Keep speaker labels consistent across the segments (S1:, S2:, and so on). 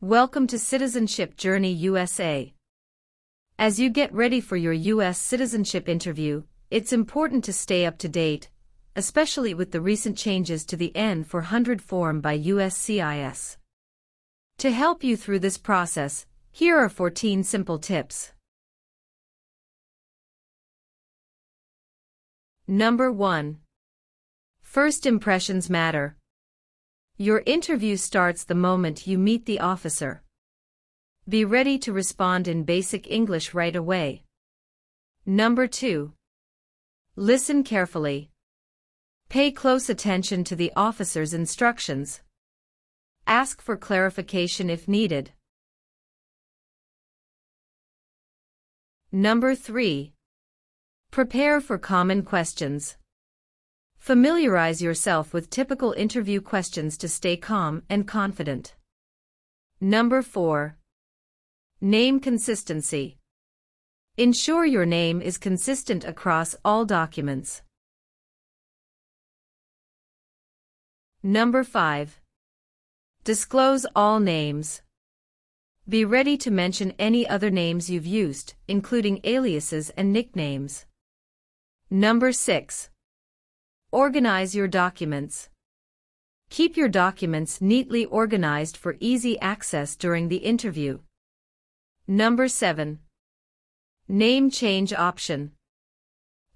S1: Welcome to Citizenship Journey USA. As you get ready for your US citizenship interview, it's important to stay up to date, especially with the recent changes to the N-400 form by USCIS. To help you through this process, here are 14 simple tips. Number 1. First impressions matter. Your interview starts the moment you meet the officer. Be ready to respond in basic English right away. Number 2. Listen carefully. Pay close attention to the officer's instructions. Ask for clarification if needed. Number 3. Prepare for common questions. Familiarize yourself with typical interview questions to stay calm and confident. Number 4. Name consistency. Ensure your name is consistent across all documents. Number 5. Disclose all names. Be ready to mention any other names you've used, including aliases and nicknames. Number 6. Organize your documents. Keep your documents neatly organized for easy access during the interview. Number 7. Name change option.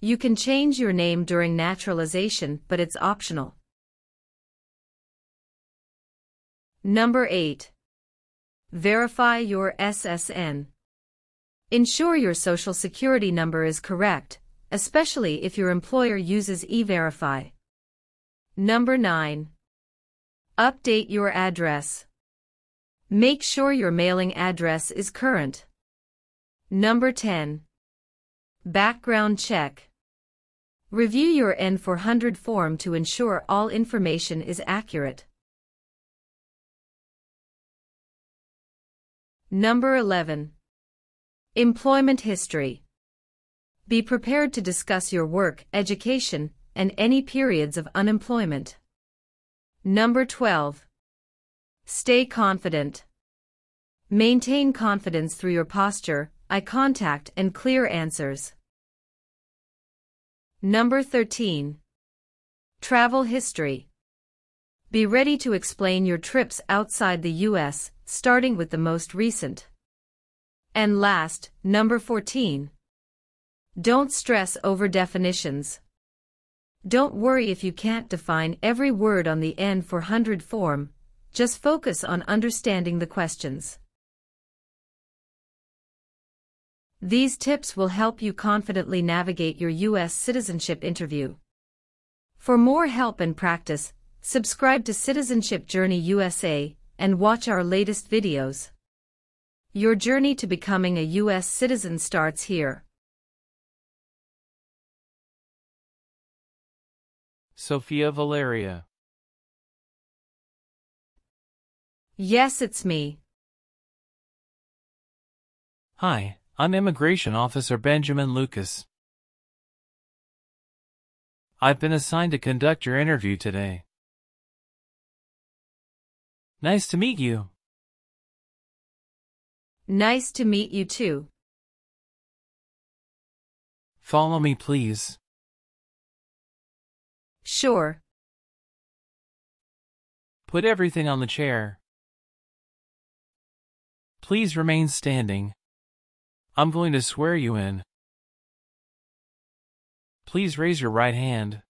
S1: You can change your name during naturalization, but it's optional. Number 8. Verify your SSN. Ensure your social security number is correct, especially if your employer uses E-Verify. Number 9. Update your address. Make sure your mailing address is current. Number 10. Background check. Review your N-400 form to ensure all information is accurate. Number 11. Employment history. Be prepared to discuss your work, education, and any periods of unemployment. Number 12. Stay confident. Maintain confidence through your posture, eye contact, and clear answers. Number 13. Travel history. Be ready to explain your trips outside the U.S., starting with the most recent. And last, number 14. Don't stress over definitions. Don't worry if you can't define every word on the N-400 form, just focus on understanding the questions. These tips will help you confidently navigate your U.S. citizenship interview. For more help and practice, subscribe to Citizenship Journey USA and watch our latest videos. Your journey to becoming a U.S. citizen starts here.
S2: Sophia Valeria.
S1: Yes, it's me.
S2: Hi, I'm Immigration Officer Benjamin Lucas. I've been assigned to conduct your interview today. Nice to meet you.
S1: Nice to meet you too.
S2: Follow me, please.
S1: Sure.
S2: Put everything on the chair. Please remain standing. I'm going to swear you in. Please raise your right hand.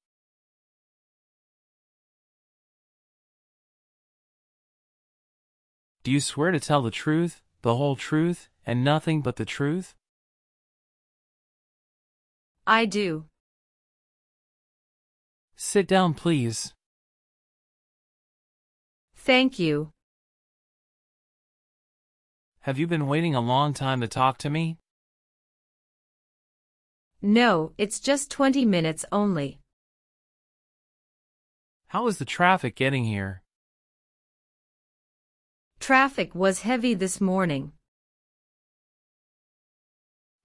S2: Do you swear to tell the truth, the whole truth, and nothing but the truth?
S1: I do.
S2: Sit down, please.
S1: Thank you.
S2: Have you been waiting a long time to talk to me?
S1: No, it's just 20 minutes only.
S2: How is the traffic getting here?
S1: Traffic was heavy this morning.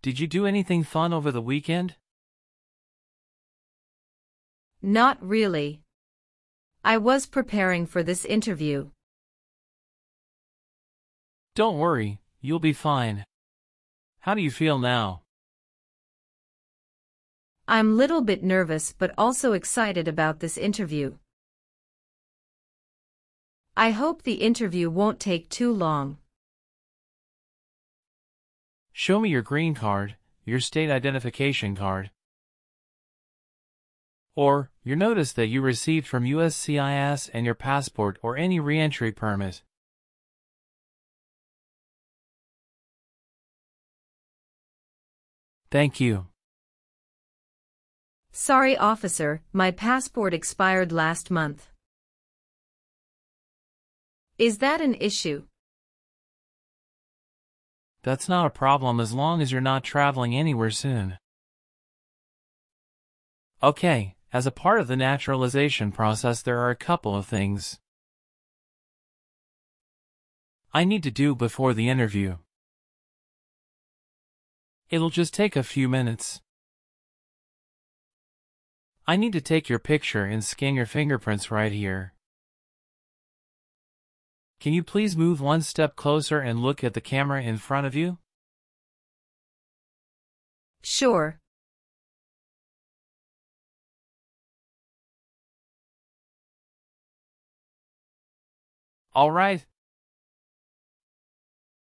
S2: Did you do anything fun over the weekend?
S1: Not really. I was preparing for this interview.
S2: Don't worry, you'll be fine. How do you feel now?
S1: I'm a little bit nervous but also excited about this interview. I hope the interview won't take too long.
S2: Show me your green card, your state identification card, or your notice that you received from USCIS and your passport or any re-entry permit. Thank you.
S1: Sorry, officer, my passport expired last month. Is that an issue?
S2: That's not a problem as long as you're not traveling anywhere soon. Okay, as a part of the naturalization process there are a couple of things I need to do before the interview. It'll just take a few minutes. I need to take your picture and scan your fingerprints right here. Can you please move one step closer and look at the camera in front of you?
S1: Sure.
S2: All right.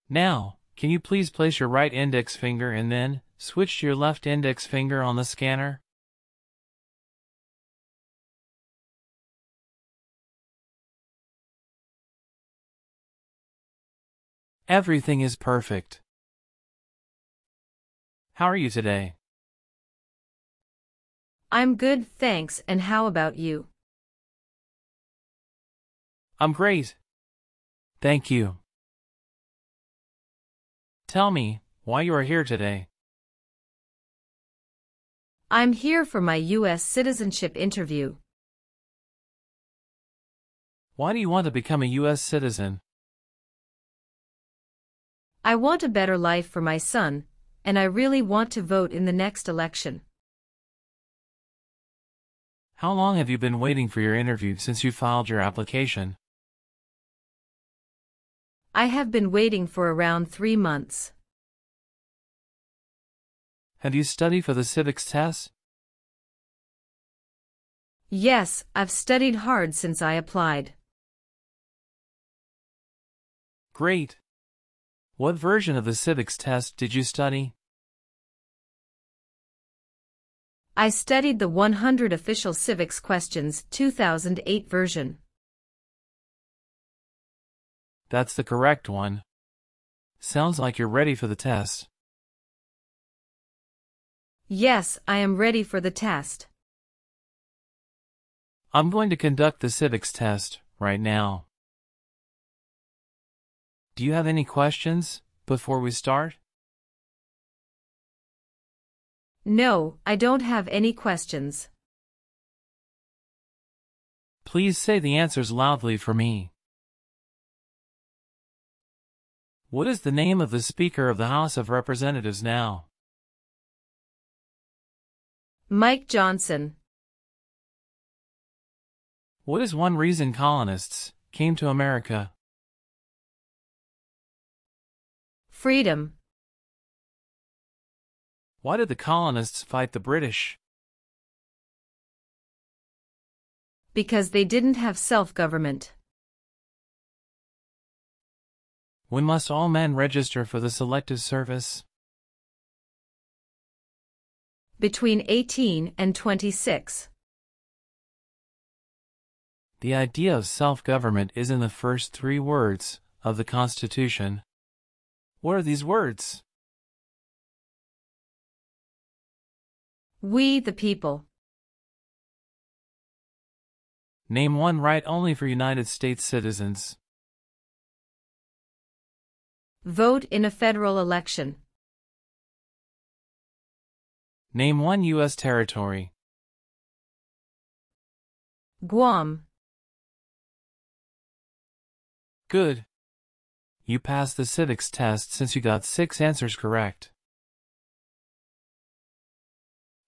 S2: Now, can you please place your right index finger and then switch to your left index finger on the scanner? Everything is perfect. How are you today?
S1: I'm good, thanks, and how about you?
S2: I'm great. Thank you. Tell me why you are here today.
S1: I'm here for my US citizenship interview.
S2: Why do you want to become a US citizen?
S1: I want a better life for my son, and I really want to vote in the next election.
S2: How long have you been waiting for your interview since you filed your application?
S1: I have been waiting for around 3 months.
S2: Have you studied for the civics test?
S1: Yes, I've studied hard since I applied.
S2: Great. What version of the civics test did you study?
S1: I studied the 100 Official Civics Questions 2008 version.
S2: That's the correct one. Sounds like you're ready for the test.
S1: Yes, I am ready for the test.
S2: I'm going to conduct the civics test right now. Do you have any questions before we start?
S1: No, I don't have any questions.
S2: Please say the answers loudly for me. What is the name of the Speaker of the House of Representatives now?
S1: Mike Johnson.
S2: What is one reason colonists came to America?
S1: Freedom.
S2: Why did the colonists fight the British?
S1: Because they didn't have self-government.
S2: When must all men register for the Selective Service?
S1: Between 18 and 26.
S2: The idea of self-government is in the first 3 words of the Constitution. What are these words?
S1: We the people.
S2: Name one right only for United States citizens.
S1: Vote in a federal election.
S2: Name one U.S. territory.
S1: Guam.
S2: Good. You passed the civics test since you got 6 answers correct.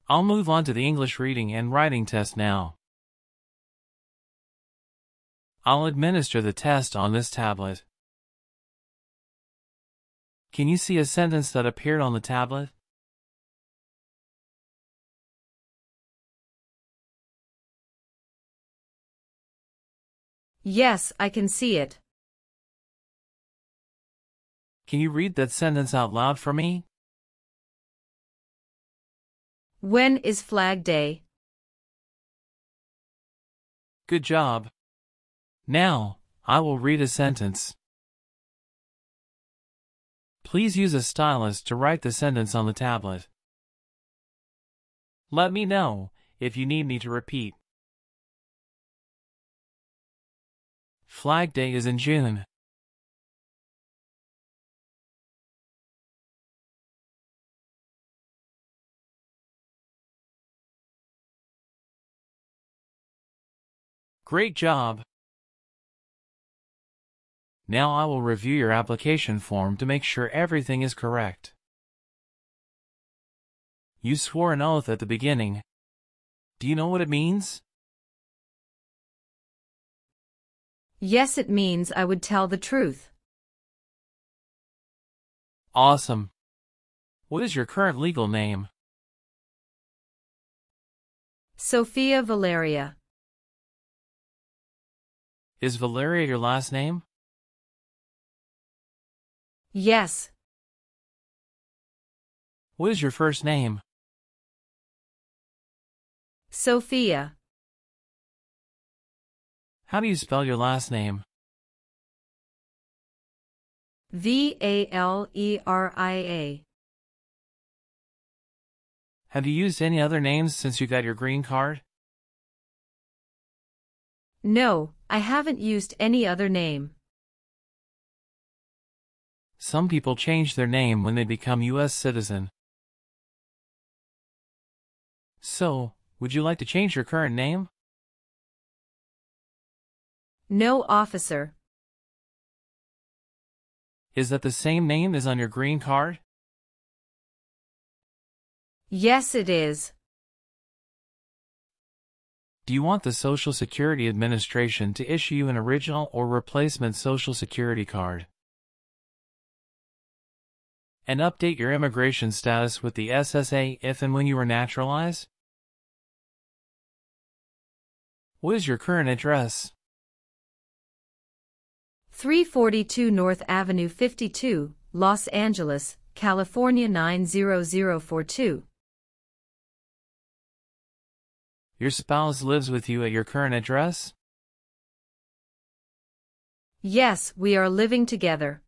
S2: I'll move on to the English reading and writing test now. I'll administer the test on this tablet. Can you see a sentence that appeared on the tablet?
S1: Yes, I can see it.
S2: Can you read that sentence out loud for me?
S1: When is Flag Day?
S2: Good job. Now, I will read a sentence. Please use a stylus to write the sentence on the tablet. Let me know if you need me to repeat. Flag Day is in June. Great job! Now I will review your application form to make sure everything is correct. You swore an oath at the beginning. Do you know what it means?
S1: Yes, it means I would tell the truth.
S2: Awesome. What is your current legal name?
S1: Sophia Valeria.
S2: Is Valeria your last name?
S1: Yes.
S2: What is your first name?
S1: Sophia.
S2: How do you spell your last name?
S1: Valeria.
S2: Have you used any other names since you got your green card?
S1: No, I haven't used any other name.
S2: Some people change their name when they become US citizen. So, would you like to change your current name?
S1: No, officer.
S2: Is that the same name as on your green card?
S1: Yes, it is.
S2: Do you want the Social Security Administration to issue you an original or replacement Social Security card? And update your immigration status with the SSA if and when you are naturalized? What is your current address?
S1: 342 North Avenue 52, Los Angeles, California 90042.
S2: Your spouse lives with you at your current address?
S1: Yes, we are living together.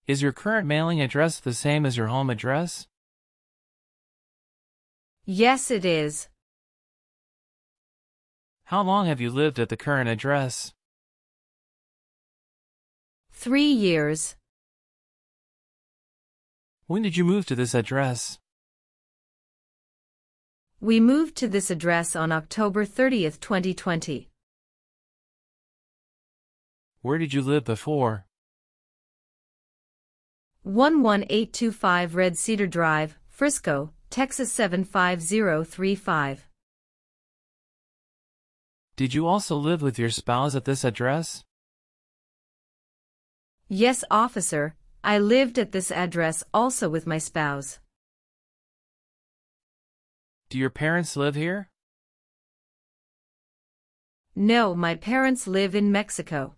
S2: Is your current mailing address the same as your home address?
S1: Yes, it is.
S2: How long have you lived at the current address?
S1: 3 years.
S2: When did you move to this address?
S1: We moved to this address on October 30th, 2020.
S2: Where did you live before?
S1: 11825 Red Cedar Drive, Frisco, Texas 75035.
S2: Did you also live with your spouse at this address?
S1: Yes, officer, I lived at this address also with my spouse.
S2: Do your parents live here?
S1: No, my parents live in Mexico.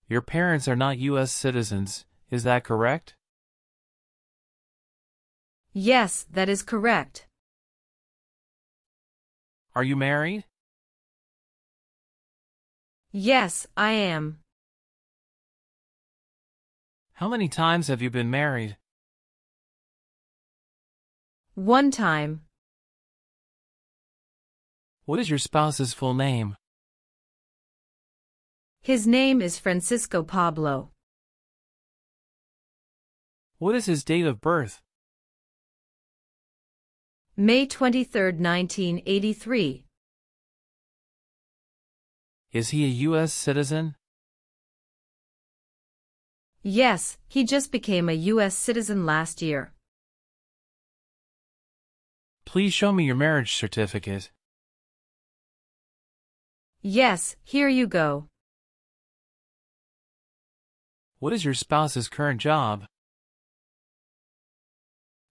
S2: Your parents are not US citizens, is that correct?
S1: Yes, that is correct.
S2: Are you married?
S1: Yes, I am.
S2: How many times have you been married?
S1: 1 time.
S2: What is your spouse's full name?
S1: His name is Francisco Pablo.
S2: What is his date of birth?
S1: May 23, 1983.
S2: Is he a US citizen?
S1: Yes, he just became a US citizen last year.
S2: Please show me your marriage certificate.
S1: Yes, here you go.
S2: What is your spouse's current job?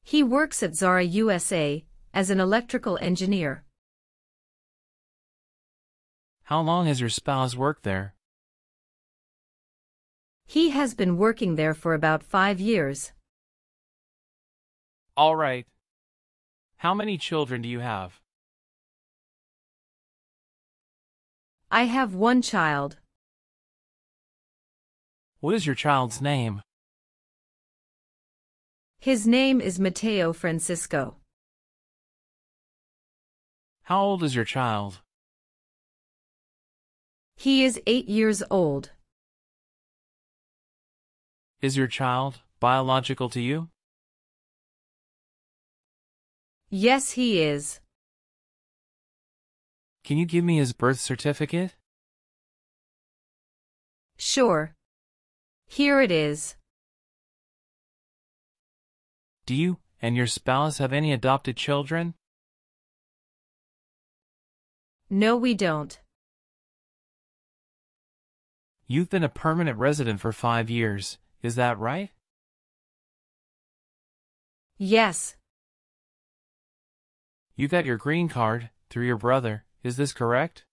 S1: He works at Zara USA as an electrical engineer.
S2: How long has your spouse worked there?
S1: He has been working there for about 5 years.
S2: All right. How many children do you have?
S1: I have one child.
S2: What is your child's name?
S1: His name is Mateo Francisco.
S2: How old is your child?
S1: He is 8 years old.
S2: Is your child biological to you?
S1: Yes, he is.
S2: Can you give me his birth certificate?
S1: Sure. Here it is.
S2: Do you and your spouse have any adopted children?
S1: No, we don't.
S2: You've been a permanent resident for 5 years, is that right?
S1: Yes.
S2: You got your green card through your brother, is this correct?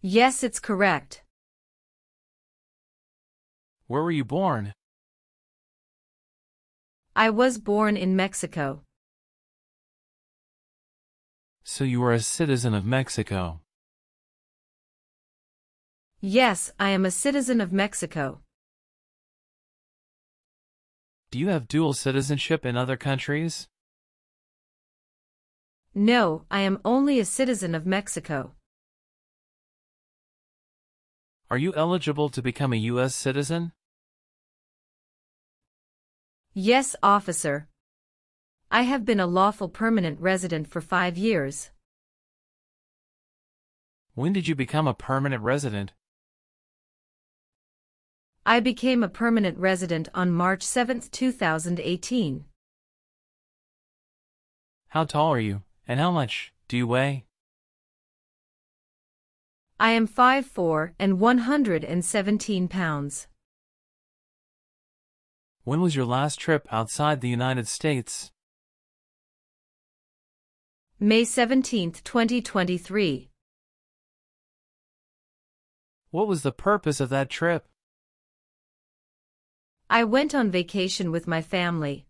S1: Yes, it's correct.
S2: Where were you born?
S1: I was born in Mexico.
S2: So you are a citizen of Mexico.
S1: Yes, I am a citizen of Mexico.
S2: Do you have dual citizenship in other countries?
S1: No, I am only a citizen of Mexico.
S2: Are you eligible to become a US citizen?
S1: Yes, officer. I have been a lawful permanent resident for 5 years.
S2: When did you become a permanent resident?
S1: I became a permanent resident on March 7, 2018.
S2: How tall are you, and how much do you weigh?
S1: I am 5'4" and 117 pounds.
S2: When was your last trip outside the United States?
S1: May 17, 2023.
S2: What was the purpose of that trip?
S1: I went on vacation with my family.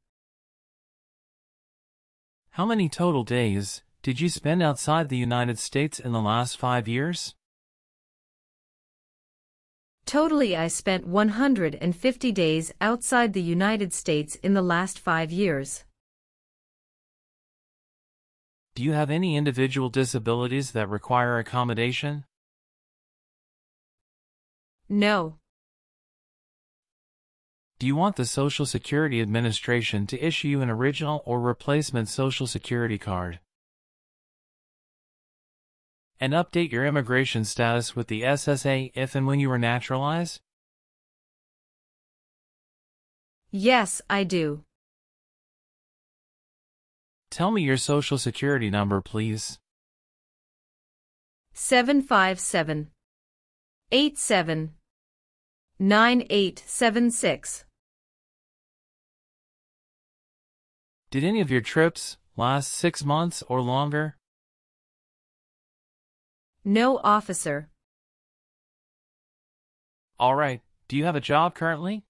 S2: How many total days did you spend outside the United States in the last 5 years?
S1: Totally, I spent 150 days outside the United States in the last 5 years.
S2: Do you have any individual disabilities that require accommodation?
S1: No.
S2: Do you want the Social Security Administration to issue you an original or replacement Social Security card? And update your immigration status with the SSA if and when you were naturalized?
S1: Yes, I do.
S2: Tell me your Social Security number, please.
S1: 757-87-9876.
S2: Did any of your trips last 6 months or longer?
S1: No, officer.
S2: All right. Do you have a job currently?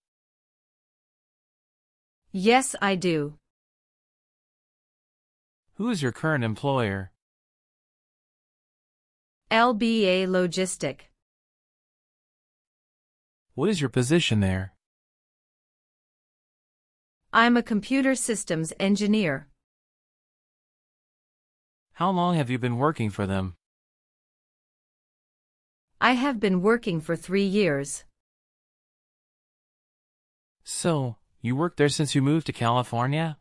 S1: Yes, I do.
S2: Who is your current employer?
S1: LBA Logistic.
S2: What is your position there?
S1: I'm a computer systems engineer.
S2: How long have you been working for them?
S1: I have been working for 3 years.
S2: So, you worked there since you moved to California?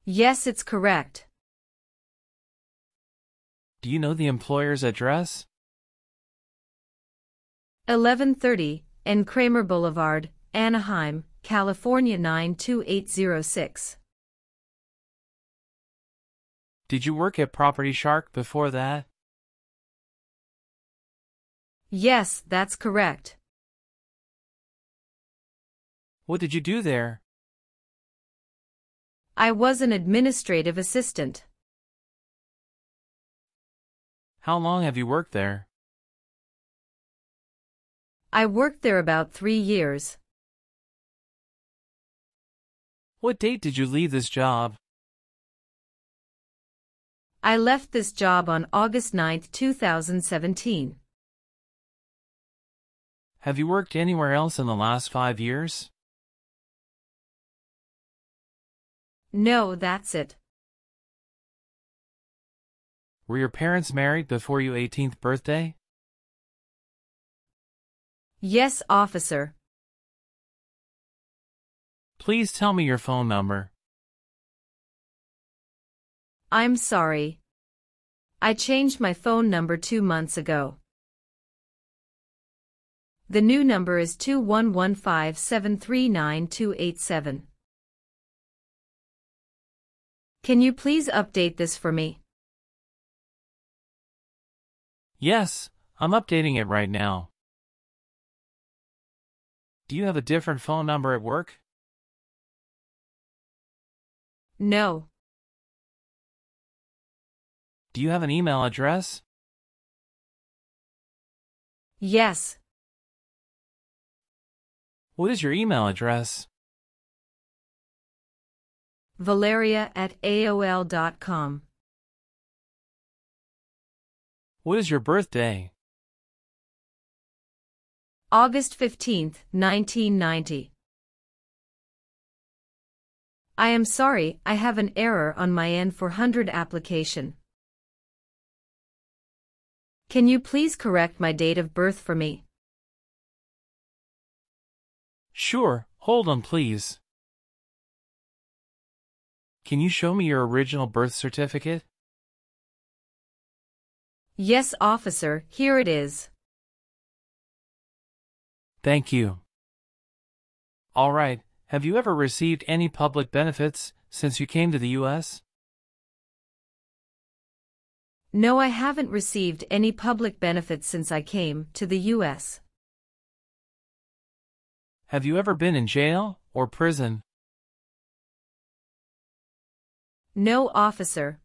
S1: Yes, it's correct.
S2: Do you know the employer's address?
S1: 1130 N. Kramer Boulevard, Anaheim, California 92806.
S2: Did you work at Property Shark before that?
S1: Yes, that's correct.
S2: What did you do there?
S1: I was an administrative assistant.
S2: How long have you worked there?
S1: I worked there about 3 years.
S2: What date did you leave this job?
S1: I left this job on August 9, 2017.
S2: Have you worked anywhere else in the last 5 years?
S1: No, that's it.
S2: Were your parents married before your 18th birthday?
S1: Yes, officer.
S2: Please tell me your phone number.
S1: I'm sorry. I changed my phone number 2 months ago. The new number is 2115739287. Can you please update this for me?
S2: Yes, I'm updating it right now. Do you have a different phone number at work?
S1: No.
S2: Do you have an email address?
S1: Yes.
S2: What is your email address?
S1: Valeria@aol.com.
S2: What is your birthday?
S1: August 15, 1990. I am sorry, I have an error on my N-400 application. Can you please correct my date of birth for me?
S2: Sure, hold on please. Can you show me your original birth certificate?
S1: Yes, officer, here it is.
S2: Thank you. All right, have you ever received any public benefits since you came to the U.S.?
S1: No, I haven't received any public benefits since I came to the U.S.
S2: Have you ever been in jail or prison?
S1: No, officer.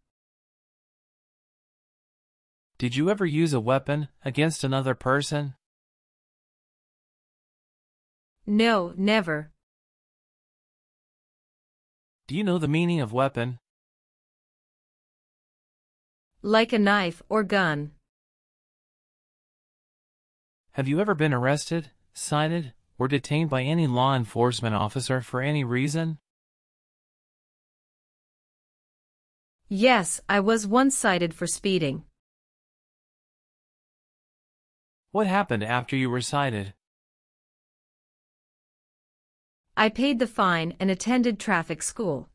S2: Did you ever use a weapon against another person?
S1: No, never.
S2: Do you know the meaning of weapon?
S1: Like a knife or gun.
S2: Have you ever been arrested, cited, or detained by any law enforcement officer for any reason?
S1: Yes, I was once cited for speeding.
S2: What happened after you were cited?
S1: I paid the fine and attended traffic school.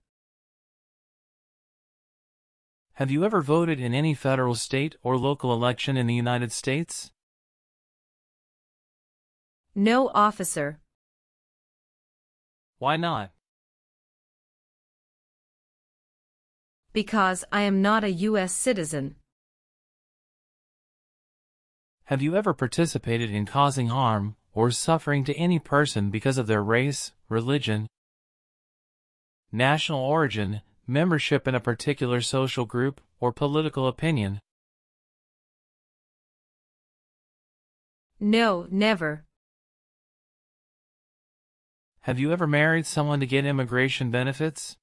S2: Have you ever voted in any federal, state, or local election in the United States?
S1: No, officer.
S2: Why not?
S1: Because I am not a U.S. citizen.
S2: Have you ever participated in causing harm or suffering to any person because of their race, religion, national origin, membership in a particular social group, or political opinion?
S1: No, never.
S2: Have you ever married someone to get immigration benefits?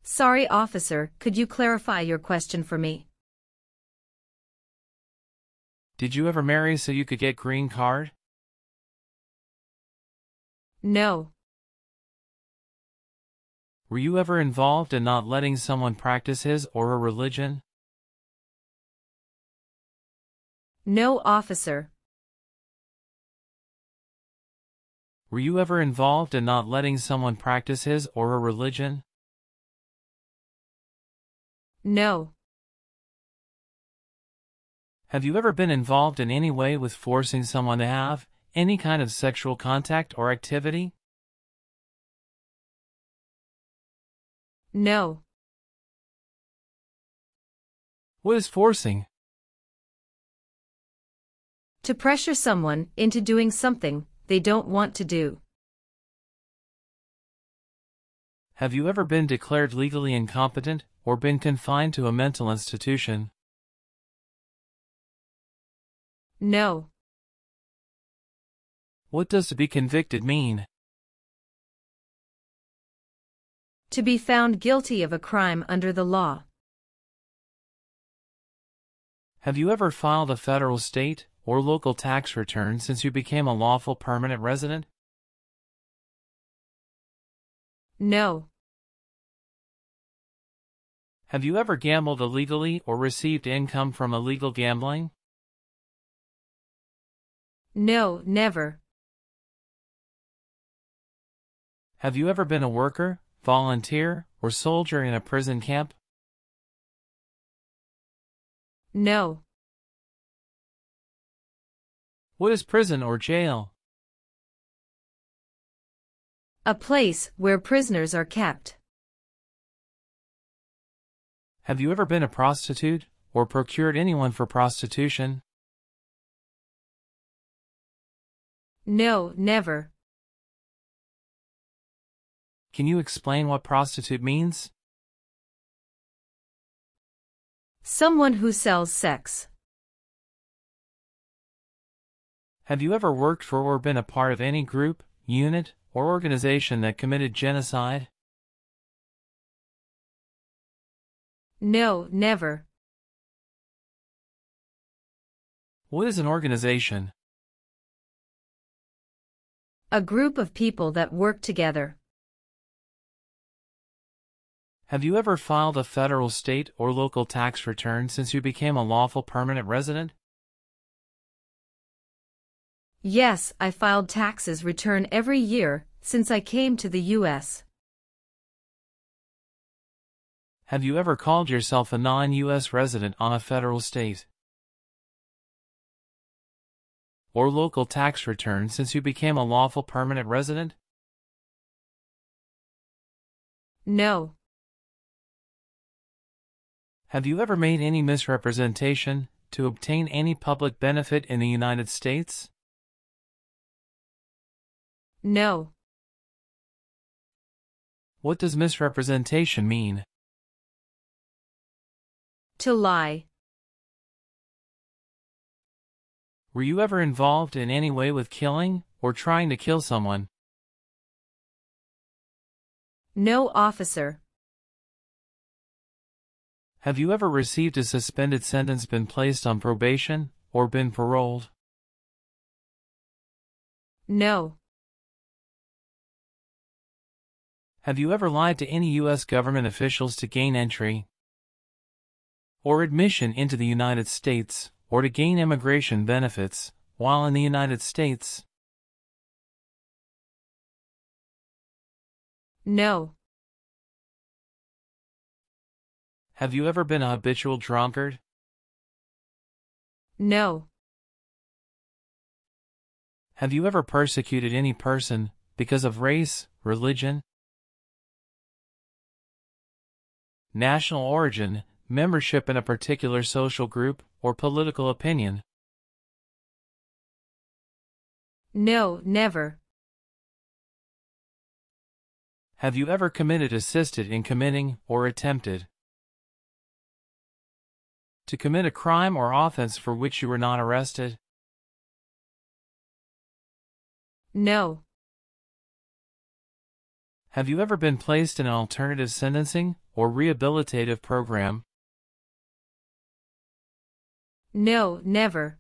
S1: Sorry, officer, could you clarify your question for me?
S2: Did you ever marry so you could get green card?
S1: No.
S2: Were you ever involved in not letting someone practice his or her religion?
S1: No, officer.
S2: Were you ever involved in not letting someone practice his or her religion?
S1: No.
S2: Have you ever been involved in any way with forcing someone to have any kind of sexual contact or activity?
S1: No.
S2: What is forcing?
S1: To pressure someone into doing something they don't want to do.
S2: Have you ever been declared legally incompetent or been confined to a mental institution?
S1: No.
S2: What does to be convicted mean?
S1: To be found guilty of a crime under the law.
S2: Have you ever filed a federal, state, or local tax return since you became a lawful permanent resident?
S1: No.
S2: Have you ever gambled illegally or received income from illegal gambling?
S1: No, never.
S2: Have you ever been a worker, volunteer, or soldier in a prison camp?
S1: No.
S2: What is prison or jail?
S1: A place where prisoners are kept.
S2: Have you ever been a prostitute or procured anyone for prostitution?
S1: No, never.
S2: Can you explain what prostitute means?
S1: Someone who sells sex.
S2: Have you ever worked for or been a part of any group, unit, or organization that committed genocide?
S1: No, never.
S2: What is an organization?
S1: A group of people that work together.
S2: Have you ever filed a federal, state, or local tax return since you became a lawful permanent resident?
S1: Yes, I filed taxes return every year since I came to the U.S.
S2: Have you ever called yourself a non-U.S. resident on a federal, state, or local tax return since you became a lawful permanent resident?
S1: No.
S2: Have you ever made any misrepresentation to obtain any public benefit in the United States?
S1: No.
S2: What does misrepresentation mean?
S1: To lie.
S2: Were you ever involved in any way with killing or trying to kill someone?
S1: No, officer.
S2: Have you ever received a suspended sentence, been placed on probation, or been paroled?
S1: No.
S2: Have you ever lied to any U.S. government officials to gain entry or admission into the United States, or to gain immigration benefits while in the United States?
S1: No.
S2: Have you ever been a habitual drunkard?
S1: No.
S2: Have you ever persecuted any person because of race, religion, national origin, membership in a particular social group, or political opinion?
S1: No, never.
S2: Have you ever committed, assisted in committing, or attempted to commit a crime or offense for which you were not arrested?
S1: No.
S2: Have you ever been placed in an alternative sentencing or rehabilitative program?
S1: No, never.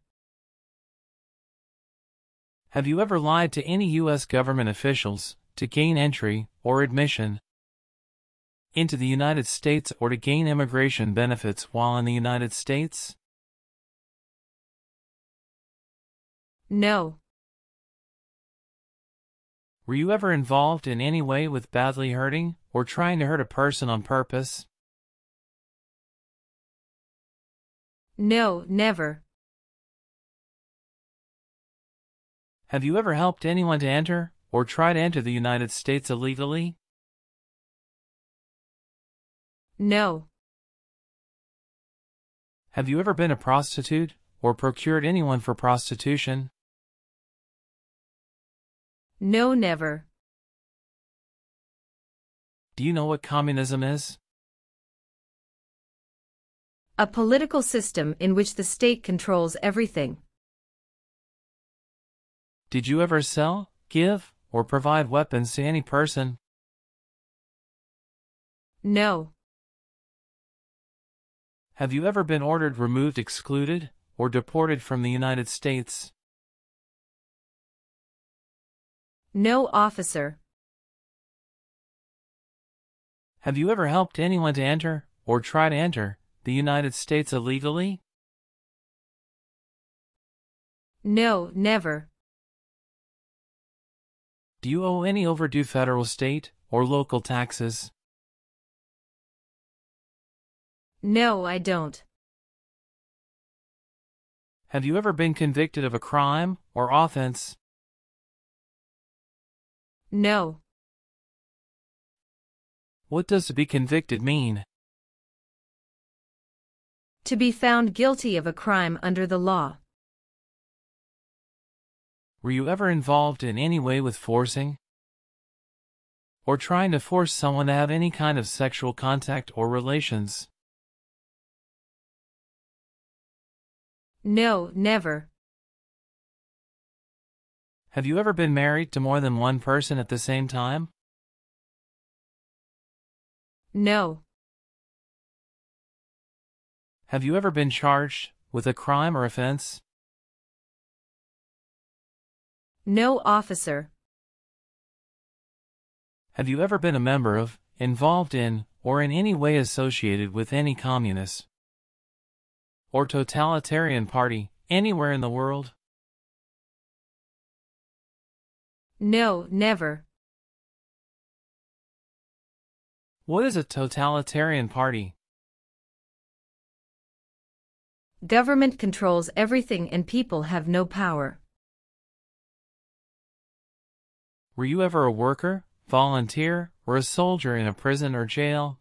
S2: Have you ever lied to any U.S. government officials to gain entry or admission into the United States, or to gain immigration benefits while in the United States?
S1: No.
S2: Were you ever involved in any way with badly hurting or trying to hurt a person on purpose?
S1: No, never.
S2: Have you ever helped anyone to enter or try to enter the United States illegally?
S1: No.
S2: Have you ever been a prostitute or procured anyone for prostitution?
S1: No, never.
S2: Do you know what communism is?
S1: A political system in which the state controls everything.
S2: Did you ever sell, give, or provide weapons to any person?
S1: No.
S2: Have you ever been ordered removed, excluded, or deported from the United States?
S1: No, officer.
S2: Have you ever helped anyone to enter, or try to enter, the United States illegally?
S1: No, never.
S2: Do you owe any overdue federal, state, or local taxes?
S1: No, I don't.
S2: Have you ever been convicted of a crime or offense?
S1: No.
S2: What does to be convicted mean?
S1: To be found guilty of a crime under the law.
S2: Were you ever involved in any way with forcing, or trying to force someone to have any kind of sexual contact or relations?
S1: No, never.
S2: Have you ever been married to more than one person at the same time?
S1: No.
S2: Have you ever been charged with a crime or offense?
S1: No, officer.
S2: Have you ever been a member of, involved in, or in any way associated with any communist or totalitarian party anywhere in the world?
S1: No, never.
S2: What is a totalitarian party?
S1: Government controls everything and people have no power.
S2: Were you ever a worker, volunteer, or a soldier in a prison or jail?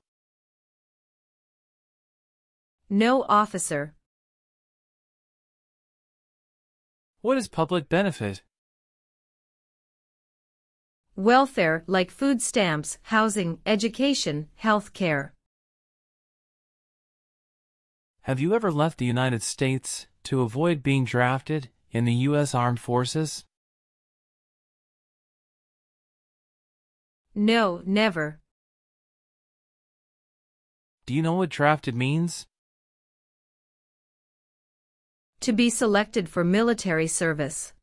S1: No, officer.
S2: What is public benefit?
S1: Welfare like food stamps, housing, education, health care.
S2: Have you ever left the United States to avoid being drafted in the U.S. Armed Forces?
S1: No, never.
S2: Do you know what drafted means?
S1: To be selected for military service.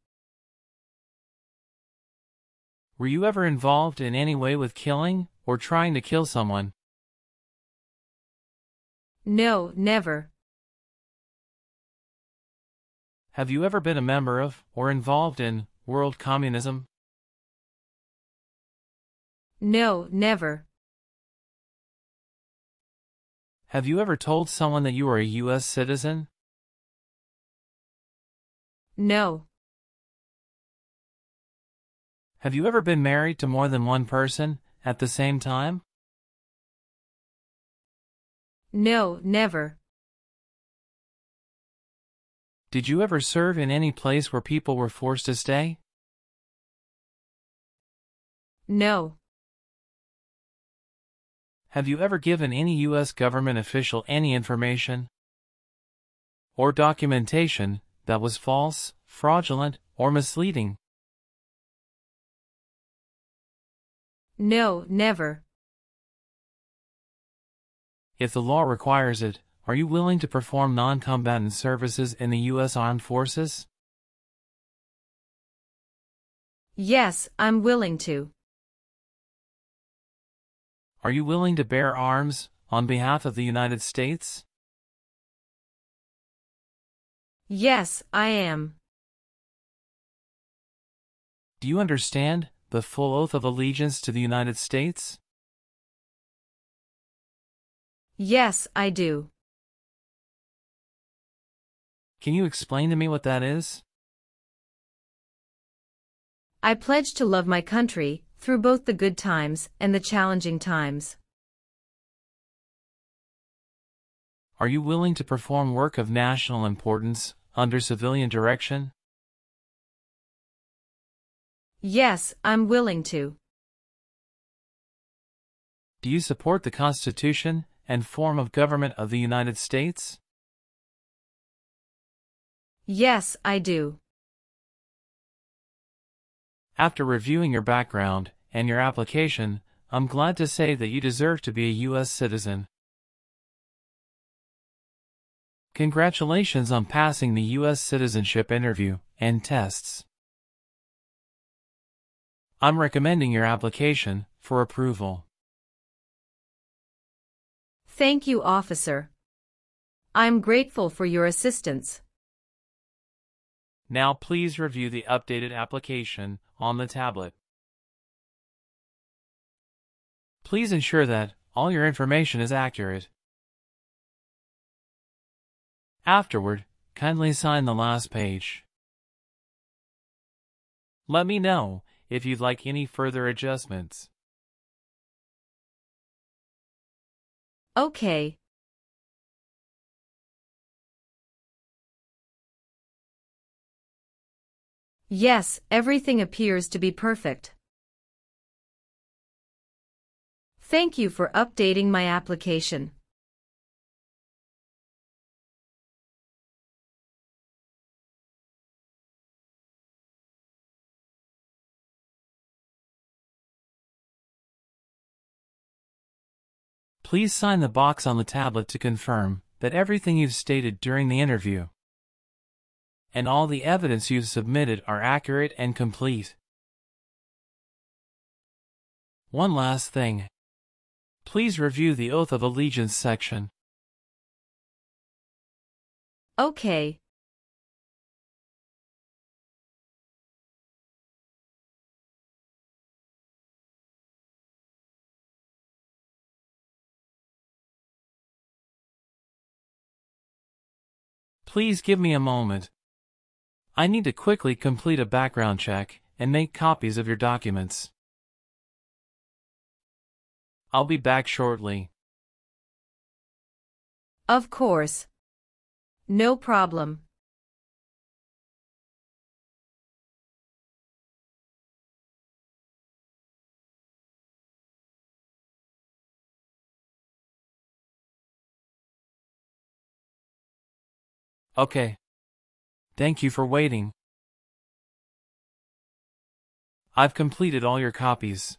S2: Were you ever involved in any way with killing or trying to kill someone?
S1: No, never.
S2: Have you ever been a member of or involved in world communism?
S1: No, never.
S2: Have you ever told someone that you are a U.S. citizen?
S1: No.
S2: Have you ever been married to more than one person at the same time?
S1: No, never.
S2: Did you ever serve in any place where people were forced to stay?
S1: No.
S2: Have you ever given any U.S. government official any information or documentation that was false, fraudulent, or misleading?
S1: No, never.
S2: If the law requires it, are you willing to perform non-combatant services in the U.S. Armed Forces?
S1: Yes, I'm willing to.
S2: Are you willing to bear arms on behalf of the United States?
S1: Yes, I am.
S2: Do you understand the full oath of allegiance to the United States?
S1: Yes, I do.
S2: Can you explain to me what that is?
S1: I pledge to love my country, through both the good times and the challenging times.
S2: Are you willing to perform work of national importance under civilian direction?
S1: Yes, I'm willing to.
S2: Do you support the Constitution and form of government of the United States?
S1: Yes, I do.
S2: After reviewing your background and your application, I'm glad to say that you deserve to be a U.S. citizen. Congratulations on passing the U.S. Citizenship Interview and tests. I'm recommending your application for approval.
S1: Thank you, officer. I'm grateful for your assistance.
S2: Now please review the updated application on the tablet. Please ensure that all your information is accurate. Afterward, kindly sign the last page. Let me know if you'd like any further adjustments.
S1: Okay. Yes, everything appears to be perfect. Thank you for updating my application.
S2: Please sign the box on the tablet to confirm that everything you've stated during the interview and all the evidence you've submitted are accurate and complete. One last thing. Please review the Oath of Allegiance section.
S1: Okay.
S2: Please give me a moment. I need to quickly complete a background check and make copies of your documents. I'll be back shortly.
S1: Of course. No problem.
S2: Okay. Thank you for waiting. I've completed all your copies.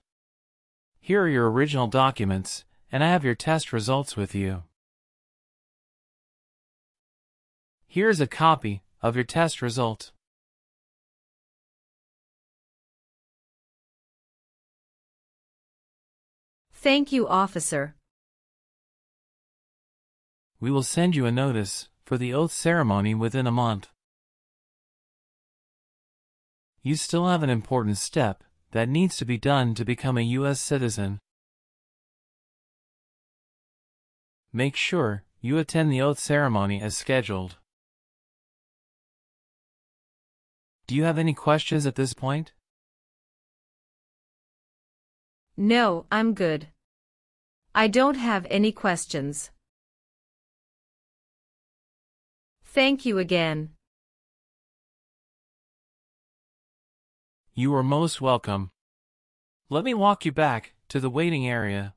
S2: Here are your original documents, and I have your test results with you. Here's a copy of your test result.
S1: Thank you, officer.
S2: We will send you a notice for the oath ceremony within a month. You still have an important step that needs to be done to become a U.S. citizen. Make sure you attend the oath ceremony as scheduled. Do you have any questions at this point?
S1: No, I'm good. I don't have any questions. Thank you again.
S2: You are most welcome. Let me walk you back to the waiting area.